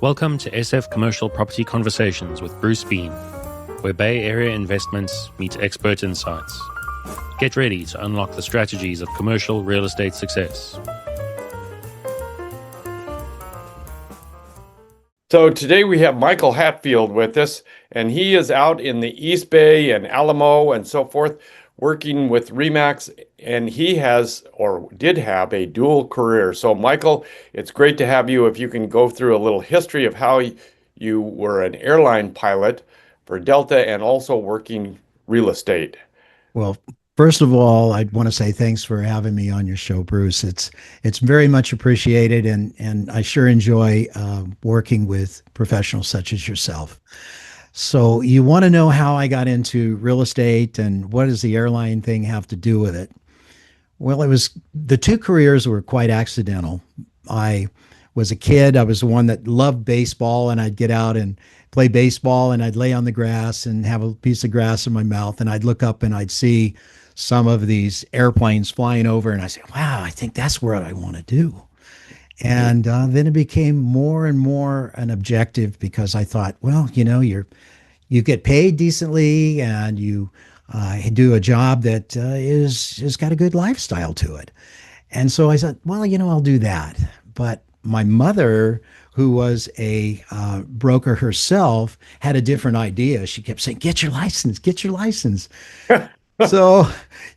Welcome to SF Commercial Property Conversations with Bruce Bean, where Bay Area investments meet expert insights. Get ready to unlock the strategies of commercial real estate success. So today we have Michael Hatfield with us, and he is out in the East Bay and Alamo and so forth, working with Remax, and he has or did have a dual career. So Michael, it's great to have you. If you can go through a little history of how you were an airline pilot for Delta and also working real estate. Well, first of all, I'd want to say thanks for having me on your show, Bruce. It's very much appreciated, and I sure enjoy working with professionals such as yourself. So you want to know how I got into real estate and what does the airline thing have to do with it? Well, it was the two careers were quite accidental. I was a kid. I was the one that loved baseball, and I'd get out and play baseball, and I'd lay on the grass and have a piece of grass in my mouth, and I'd look up and I'd see some of these airplanes flying over, and I say, wow, I think that's what I want to do. And then it became more and more an objective because I thought, well, you get paid decently, and you do a job that is got a good lifestyle to it. And so I said, well, I'll do that. But my mother, who was a broker herself, had a different idea. She kept saying, get your license, get your license. So,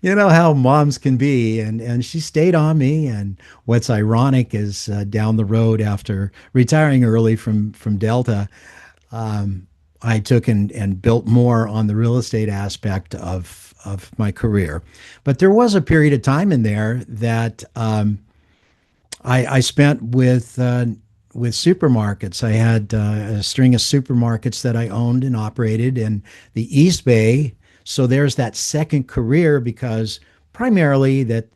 you know how moms can be. And she stayed on me. And what's ironic is down the road after retiring early from Delta, I took and built more on the real estate aspect of my career. But there was a period of time in there that I spent with supermarkets. I had a string of supermarkets that I owned and operated in the East Bay. So there's that second career, because primarily that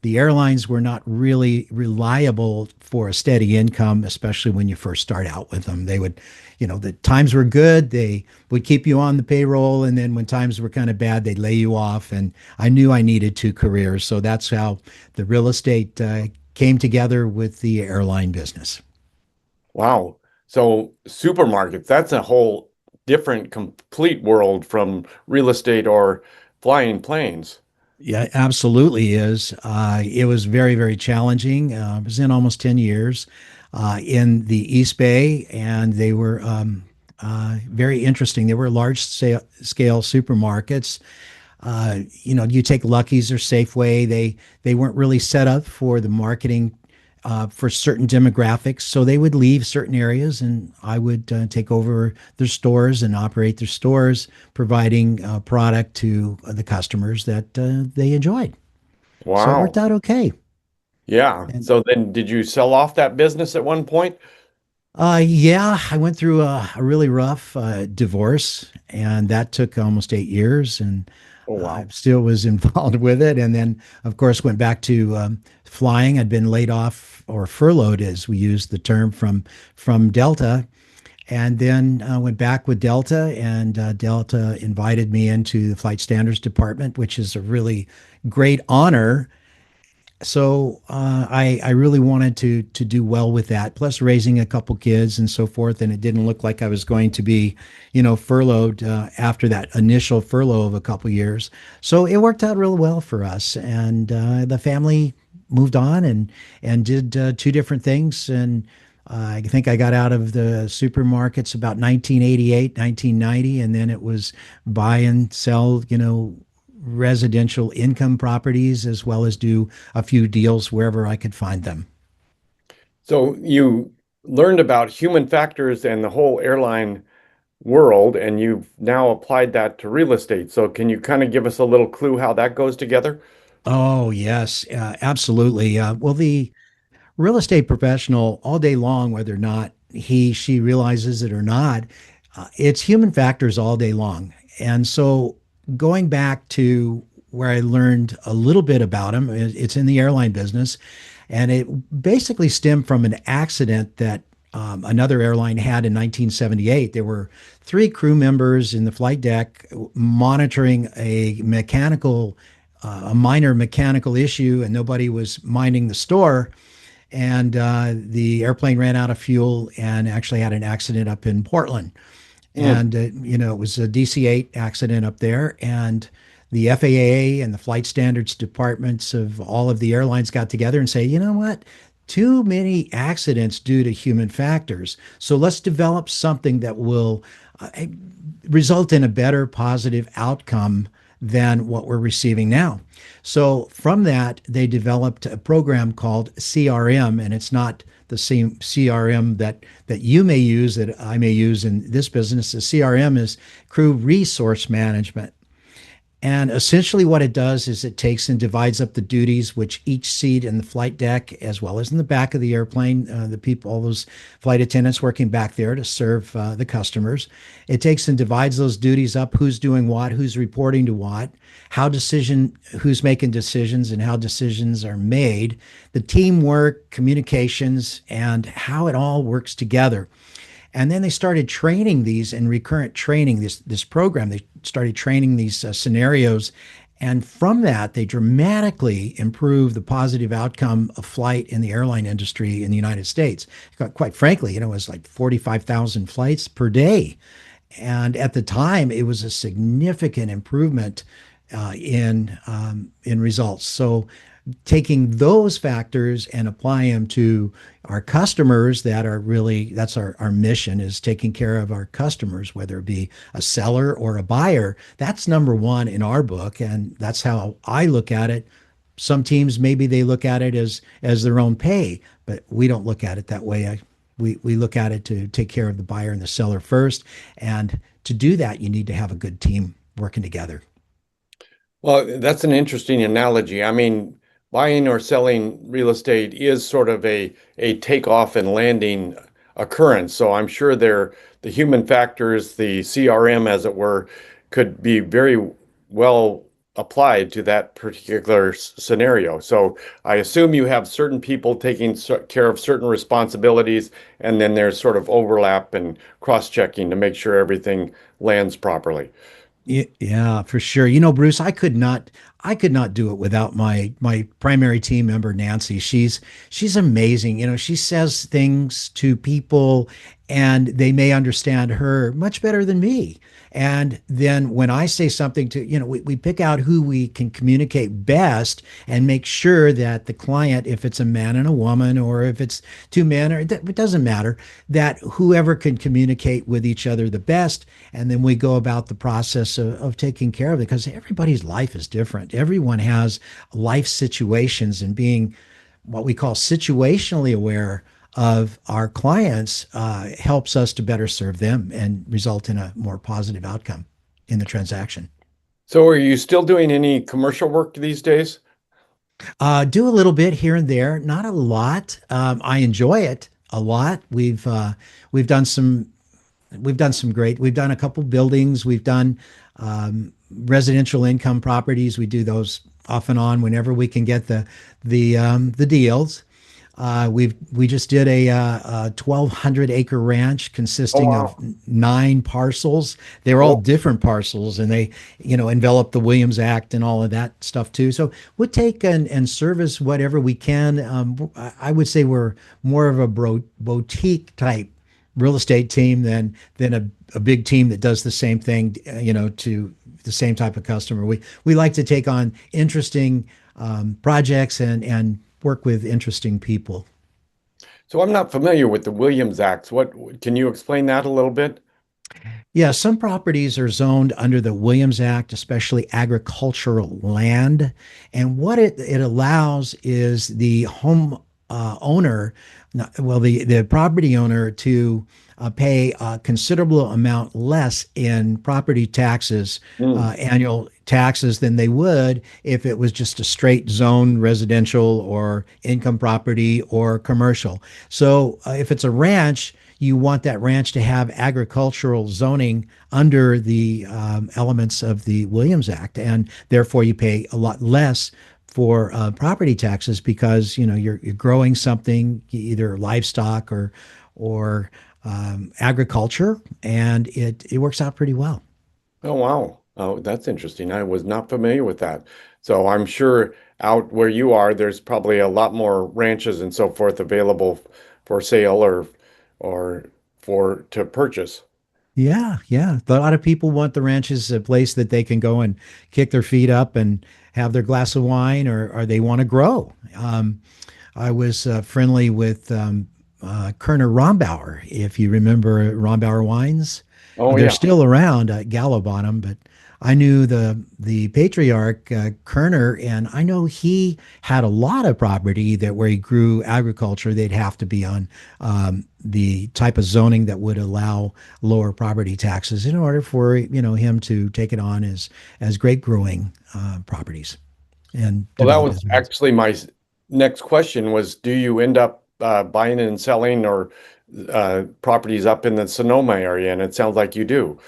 the airlines were not really reliable for a steady income, especially when you first start out with them. They would, the times were good, they would keep you on the payroll. And then when times were kind of bad, they'd lay you off. And I knew I needed two careers. So that's how the real estate came together with the airline business. Wow. So supermarkets, that's a whole different, complete world from real estate or flying planes. Yeah, absolutely is. It was very, very challenging. I was in almost 10 years in the East Bay, and they were very interesting. They were large scale supermarkets. You take Lucky's or Safeway. They weren't really set up for the marketing for certain demographics. So they would leave certain areas, and I would take over their stores and operate their stores, providing product to the customers that they enjoyed. Wow. So it worked out okay. Yeah. So then did you sell off that business at one point? Yeah, I went through a really rough divorce, and that took almost 8 years. And Oh, wow. I still was involved with it. And then, of course, went back to flying. I'd been laid off, or furloughed, as we use the term, from Delta. And then went back with Delta, and Delta invited me into the Flight Standards Department, which is a really great honor. So I really wanted to do well with that, plus raising a couple kids and so forth. And it didn't look like I was going to be, furloughed after that initial furlough of a couple years. So it worked out really well for us. And the family moved on and did two different things. And I think I got out of the supermarkets about 1988, 1990. And then it was buy and sell, residential income properties, as well as do a few deals wherever I could find them. So you learned about human factors and the whole airline world, and you've now applied that to real estate. So can you kind of give us a little clue how that goes together? Oh, yes, absolutely. Well, the real estate professional all day long, whether or not she realizes it or not, it's human factors all day long. And so going back to where I learned a little bit about him, it's in the airline business. And it basically stemmed from an accident that another airline had in 1978. There were three crew members in the flight deck monitoring a minor mechanical issue, and nobody was minding the store. and the airplane ran out of fuel and actually had an accident up in Portland. Hmm. And it was a DC-8 accident up there, and the FAA and the flight standards departments of all of the airlines got together and say, you know what? Too many accidents due to human factors. So let's develop something that will result in a better positive outcome than what we're receiving now. So from that, they developed a program called CRM, and it's not the same CRM that you may use, that I may use in this business. The CRM is crew resource management. And essentially, what it does is it takes and divides up the duties, which each seat in the flight deck, as well as in the back of the airplane, the people, all those flight attendants working back there to serve the customers. It takes and divides those duties up: who's doing what, who's reporting to what, who's making decisions, and how decisions are made, the teamwork, communications, and how it all works together. And then they started training these in recurrent training, this program. They started training these scenarios. And from that, they dramatically improved the positive outcome of flight in the airline industry in the United States. Quite frankly, it was like 45,000 flights per day. And at the time, it was a significant improvement in results. So taking those factors and applying them to our customers, that's our mission, is taking care of our customers, whether it be a seller or a buyer. That's number one in our book, and that's how I look at it. Some teams, maybe they look at it as their own pay, but we don't look at it that way. We look at it to take care of the buyer and the seller first, and to do that, you need to have a good team working together. Well, that's an interesting analogy. I mean, buying or selling real estate is sort of a takeoff and landing occurrence. So I'm sure the human factors, the CRM, as it were, could be very well applied to that particular scenario. So I assume you have certain people taking care of certain responsibilities, and then there's sort of overlap and cross-checking to make sure everything lands properly. Yeah, for sure. Bruce, I could not do it without my primary team member, Nancy. She's amazing. She says things to people and they may understand her much better than me. And then when I say something we pick out who we can communicate best and make sure that the client, if it's a man and a woman, or if it's two men, or it doesn't matter, that whoever can communicate with each other the best. And then we go about the process of taking care of it, because everybody's life is different. Everyone has life situations, and being what we call situationally aware of our clients helps us to better serve them and result in a more positive outcome in the transaction. So are you still doing any commercial work these days? Do a little bit here and there, not a lot. I enjoy it a lot. We've done some great. We've done a couple buildings. We've done residential income properties. We do those off and on whenever we can get the deals. We just did a 1,200-acre ranch Oh, consisting of wow. 9 parcels. They're all Oh, different parcels, and they, envelop the Williams Act and all of that stuff too. So we'll take and service whatever we can. I would say we're more of a boutique type real estate team than a big team that does the same thing, to the same type of customer. We like to take on interesting projects and work with interesting people. so I'm not familiar with the Williams Acts. What can you explain that a little bit? Yeah, some properties are zoned under the Williams Act, especially agricultural land. And what it allows is the home owner, the property owner, to pay a considerable amount less in property taxes, Hmm. annual taxes, than they would if it was just a straight zone residential or income property or commercial. So if it's a ranch, you want that ranch to have agricultural zoning under the elements of the Williams Act, and therefore you pay a lot less for property taxes, because you're growing something, either livestock or agriculture, and it works out pretty well. Oh, wow. Oh, that's interesting. I was not familiar with that. So I'm sure out where you are, there's probably a lot more ranches and so forth available for sale or for to purchase. Yeah, yeah. A lot of people want the ranch as a place that they can go and kick their feet up and have their glass of wine, or they want to grow. I was friendly with Kerner Rombauer, if you remember Rombauer wines. Oh They're yeah. still around at Gallo Bottom, but I knew the patriarch Kerner, and I know he had a lot of property that where he grew agriculture. They'd have to be on the type of zoning that would allow lower property taxes in order for him to take it on as grape growing properties and Well, that develop was his wines. actually my next question was, do you end up buying and selling or properties up in the Sonoma area? And it sounds like you do.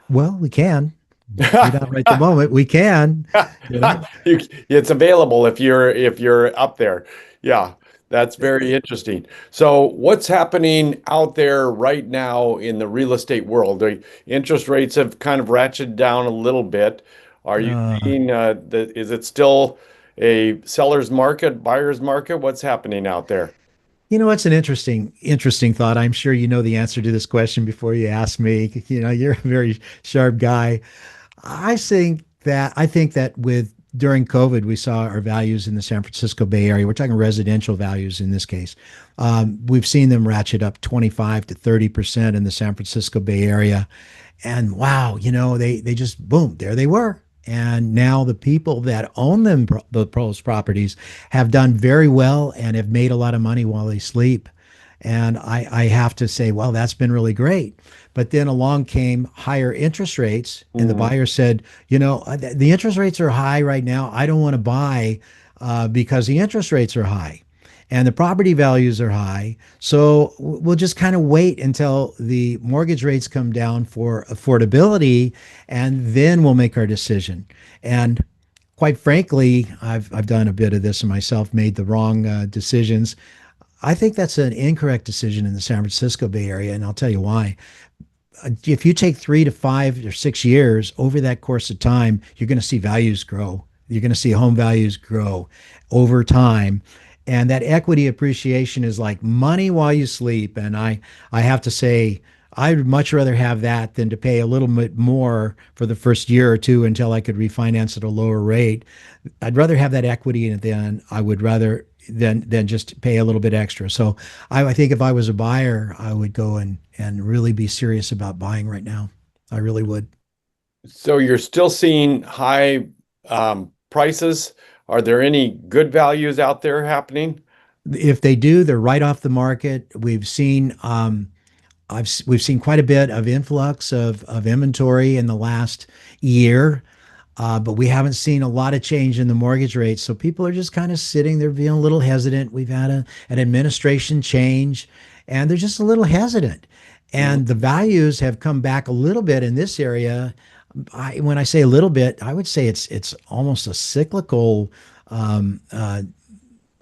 Well, we can. Right on right the moment. We can, you know. It's available if you're up there. Yeah, that's very interesting. So what's happening out there right now in the real estate world? The interest rates have kind of ratcheted down a little bit. Are you Uh, seeing is it still a seller's market, buyer's market? What's happening out there? it's an interesting thought. I'm sure you know the answer to this question before you ask me. You're a very sharp guy. I think that with during COVID, we saw our values in the San Francisco Bay Area. We're talking residential values in this case. We've seen them ratchet up 25 to 30% in the San Francisco Bay Area. And wow, they just boom, there they were. And now the people that own those properties have done very well and have made a lot of money while they sleep. And I have to say, well, that's been really great. But then along came higher interest rates, and the Mhm. buyer said, the interest rates are high right now. I don't want to buy because the interest rates are high and the property values are high. So we'll just kind of wait until the mortgage rates come down for affordability, and then we'll make our decision. And quite frankly, I've done a bit of this myself, made the wrong decisions. I think that's an incorrect decision in the San Francisco Bay Area, and I'll tell you why. If you take 3 to 5 or 6 years over that course of time, you're going to see values grow. You're going to see home values grow over time. And that equity appreciation is like money while you sleep. And I have to say, I'd much rather have that than to pay a little bit more for the first year or two until I could refinance at a lower rate. I'd rather have that equity than I would rather than just pay a little bit extra. So I think if I was a buyer, I would go and really be serious about buying right now. I really would. So you're still seeing high prices. Are there any good values out there happening? If they do, they're right off the market. We've seen quite a bit of influx of inventory in the last year. But we haven't seen a lot of change in the mortgage rates. So people are just kind of sitting there being a little hesitant. We've had an administration change and they're just a little hesitant. Mhm. And the values have come back a little bit in this area. When I say a little bit, I would say it's almost a cyclical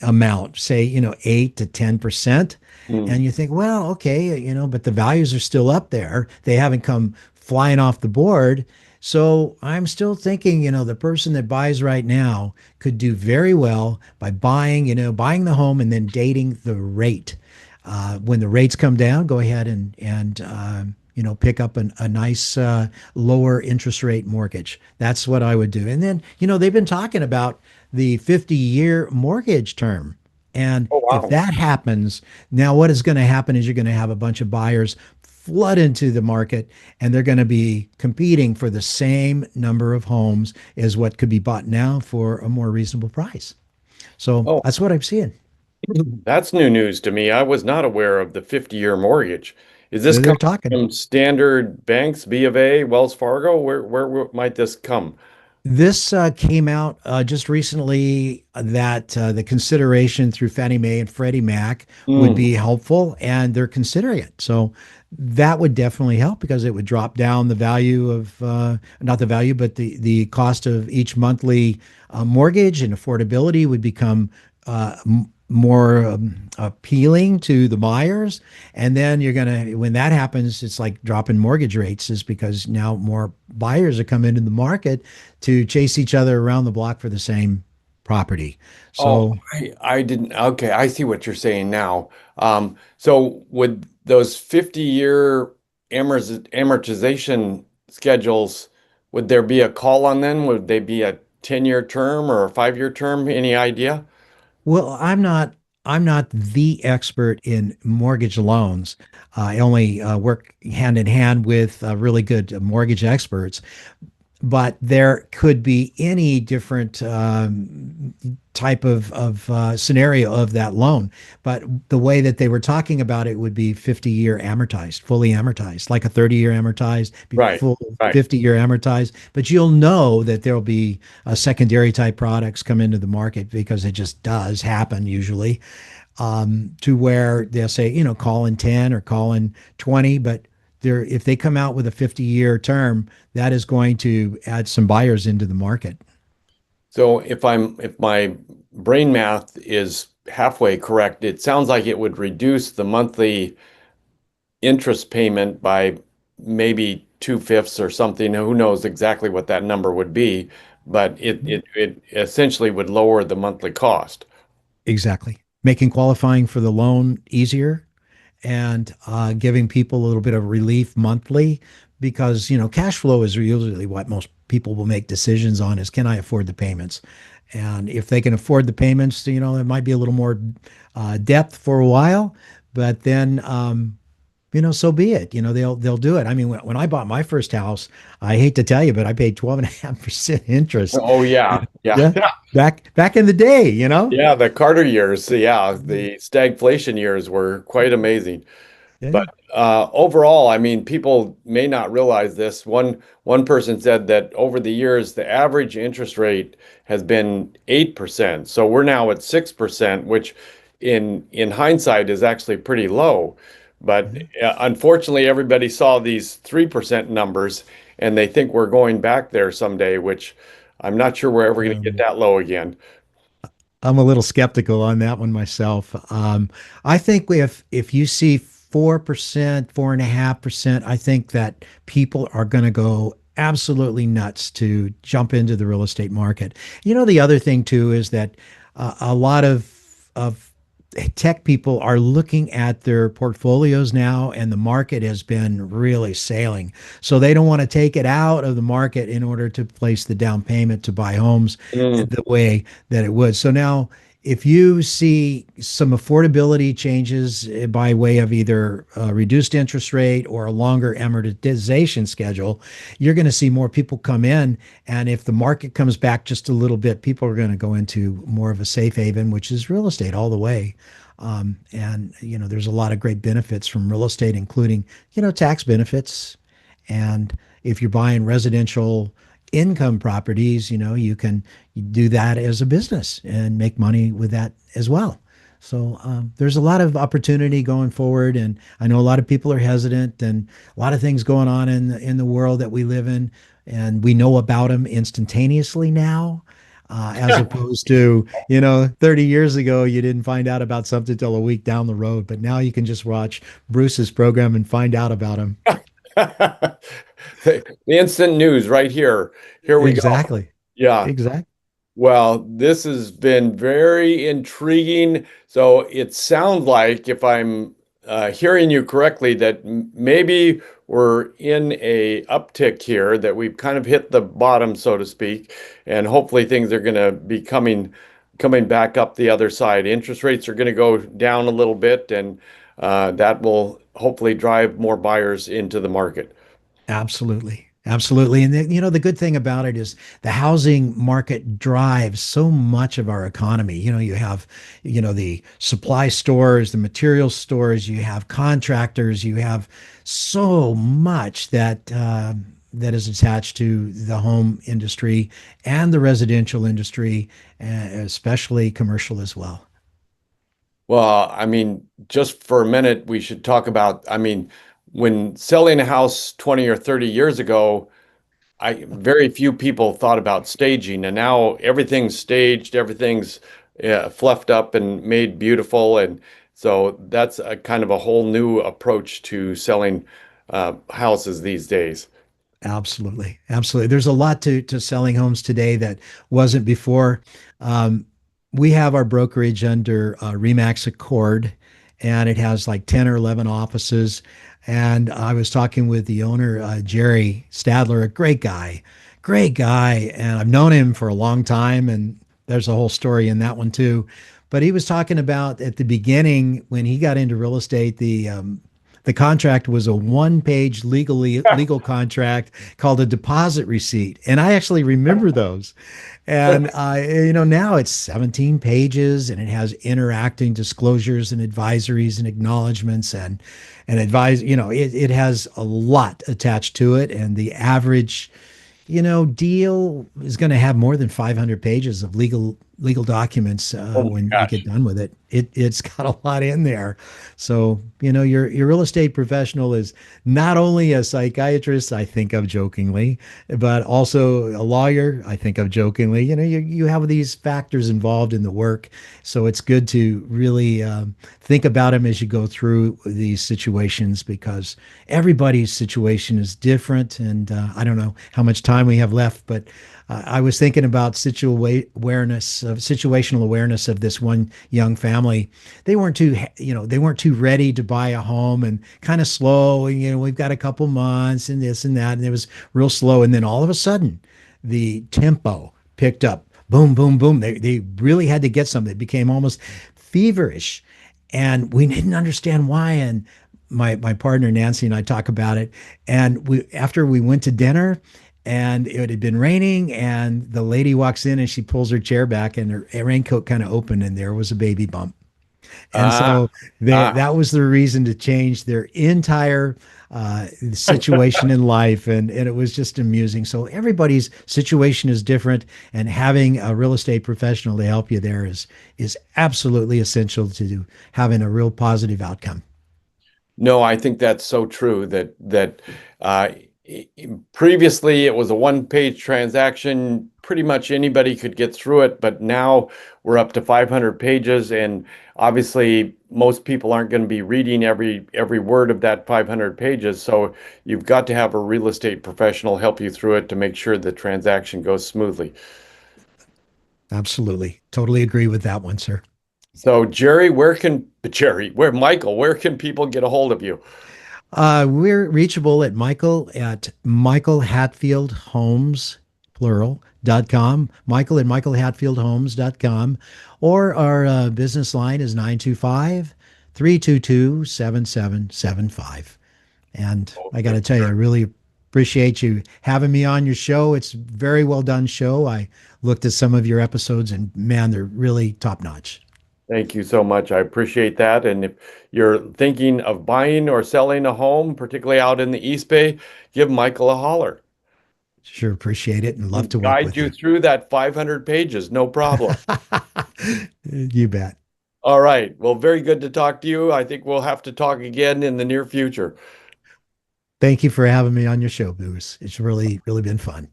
amount, say, 8 to 10%. Mm. And you think, well, okay, but the values are still up there. They haven't come flying off the board. So I'm still thinking, the person that buys right now could do very well by buying the home and then dating the rate. When the rates come down, go ahead and pick up a nice lower interest rate mortgage. That's what I would do. And then, they've been talking about the 50-year mortgage term. And Oh, if wow. that happens, now what is going to happen is you're going to have a bunch of buyers flood into the market and they're going to be competing for the same number of homes as what could be bought now for a more reasonable price. So Oh, that's what I'm seeing. that's new news to me. I was not aware of the 50-year mortgage. Is this They're coming talking. from standard banks, B of A, Wells Fargo? Where might this come? This came out just recently that the consideration through Fannie Mae and Freddie Mac would Mm. be helpful, and they're considering it. So that would definitely help because it would drop down the value of not the value, but the cost of each monthly mortgage, and affordability would become more appealing to the buyers. And then when that happens, it's like dropping mortgage rates, is because now more buyers are coming into the market to chase each other around the block for the same property. Oh, So, I didn't. Okay, I see what you're saying now. So would those 50-year amortization schedules, would there be a call on them? Would they be a 10-year term or a 5-year term? Any idea? well, I'm not the expert in mortgage loans. I only work hand in hand with really good mortgage experts, but there could be any different type of scenario of that loan. But the way that they were talking about it would be 50-year amortized, fully amortized, like a 30-year amortized, be Right, full right. 50-year amortized. But you'll know that there'll be secondary type products come into the market because it just does happen usually, to where they'll say, call in 10 or call in 20, but if they come out with a 50-year term, that is going to add some buyers into the market. So if my brain math is halfway correct, it sounds like it would reduce the monthly interest payment by maybe 2/5 or something. Who knows exactly what that number would be, but it essentially would lower the monthly cost. Exactly. Making qualifying for the loan easier, and giving people a little bit of relief monthly, because cash flow is usually what most people will make decisions on, is, can I afford the payments? And if they can afford the payments, it might be a little more depth for a while, but then so be it. They'll do it. I mean, when I bought my first house, I hate to tell you, but I paid 12.5% interest. Oh yeah, yeah, Yeah, back in the day. yeah. The Carter years, yeah, the stagflation years were quite amazing. Yeah. But overall, I mean, people may not realize this. One person said that over the years, the average interest rate has been 8%. So we're now at 6%, which in hindsight is actually pretty low. But Yeah. unfortunately, everybody saw these 3% numbers and they think we're going back there someday, which I'm not sure we're ever going to get Um, that low again. I'm a little skeptical on that one myself. I think if you see 4%, 4.5%, I think that people are going to go absolutely nuts to jump into the real estate market. The other thing too is that a lot of tech people are looking at their portfolios now, and the market has been really sailing. So they don't want to take it out of the market in order to place the down payment to buy homes Mm. the way that it would. So now, if you see some affordability changes by way of either a reduced interest rate or a longer amortization schedule, you're going to see more people come in. And if the market comes back just a little bit, people are going to go into more of a safe haven, which is real estate all the way. And there's a lot of great benefits from real estate, including tax benefits. And if you're buying residential income properties, you can do that as a business and make money with that as well. So there's a lot of opportunity going forward, and I know a lot of people are hesitant, and a lot of things going on in the world that we live in, and we know about them instantaneously now. As opposed to, 30 years ago, you didn't find out about something till a week down the road. But now you can just watch Bruce's program and find out about them. The instant news right here. Here we go. Exactly. Yeah. Exactly. Well, this has been very intriguing. So it sounds like, if I'm hearing you correctly, that maybe we're in a uptick here, that we've kind of hit the bottom, so to speak, and hopefully things are going to be coming back up the other side. Interest rates are going to go down a little bit, and that will hopefully drive more buyers into the market. Absolutely. Absolutely. And the good thing about it is the housing market drives so much of our economy. You have, the supply stores, the material stores, you have contractors, you have so much that is attached to the home industry and the residential industry, especially commercial as well. Well, I mean, just for a minute, we should talk about, I mean, when selling a house 20 or 30 years ago, I very few people thought about staging, and now everything's staged, everything's fluffed up and made beautiful. And so that's a kind of a whole new approach to selling houses these days. Absolutely. Absolutely. There's a lot to selling homes today that wasn't before. Um, we have our brokerage under Remax Accord, and it has like 10 or 11 offices. And I was talking with the owner, Jerry Stadler, a great guy. And I've known him for a long time. And there's a whole story in that one too. But he was talking about at the beginning when he got into real estate, the contract was a one-page legal contract called a deposit receipt, and I actually remember those. And now it's 17 pages, and it has interacting disclosures and advisories and acknowledgments and advise. It has a lot attached to it, and the average deal is going to have more than 500 pages of legal documents Oh my when you gosh. get done with it. It's got a lot in there. So, your real estate professional is not only a psychiatrist, I think of jokingly, but also a lawyer, I think of jokingly. You have these factors involved in the work. So it's good to really think about them as you go through these situations because everybody's situation is different. And I don't know how much time we have left, but I was thinking about situational awareness of this one young family. They weren't too ready to buy a home and kind of slow. And, we've got a couple months and this and that. And it was real slow. And then all of a sudden, the tempo picked up. Boom, boom, boom. They really had to get something. It became almost feverish. And we didn't understand why. And my partner Nancy and I talk about it. And after we went to dinner, and it had been raining, and the lady walks in and she pulls her chair back, and her raincoat kind of opened, and there was a baby bump. And Ah, so ah. that was the reason to change their entire situation in life. And it was just amusing. So everybody's situation is different, and having a real estate professional to help you there is absolutely essential to having a real positive outcome. No, I think that's so true that uh, previously it was a one-page transaction. Pretty much anybody could get through it, but now we're up to 500 pages, and obviously most people aren't going to be reading every word of that 500 pages. So you've got to have a real estate professional help you through it to make sure the transaction goes smoothly. Absolutely. Totally agree with that one, sir. So Michael, where can people get a hold of you? We're reachable at Michael Hatfield Homes, plural.com, Michael at michaelhatfieldhomes.com, or our business line is 925-322-7775. And I got Okay. to tell you, I really appreciate you having me on your show. It's a very well done show. I looked at some of your episodes and man, they're really top notch. Thank you so much. I appreciate that. And if you're thinking of buying or selling a home, particularly out in the East Bay, give Michael a holler. Sure appreciate it and He'll love to work guide with you you. through that 500 pages, no problem. You bet. All right. Well, very good to talk to you. I think we'll have to talk again in the near future. Thank you for having me on your show, Bruce. It's really, really been fun.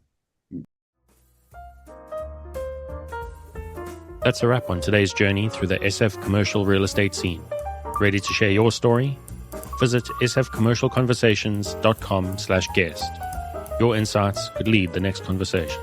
That's a wrap on today's journey through the SF commercial real estate scene. Ready to share your story? Visit sfcommercialconversations.com/guest. Your insights could lead the next conversation.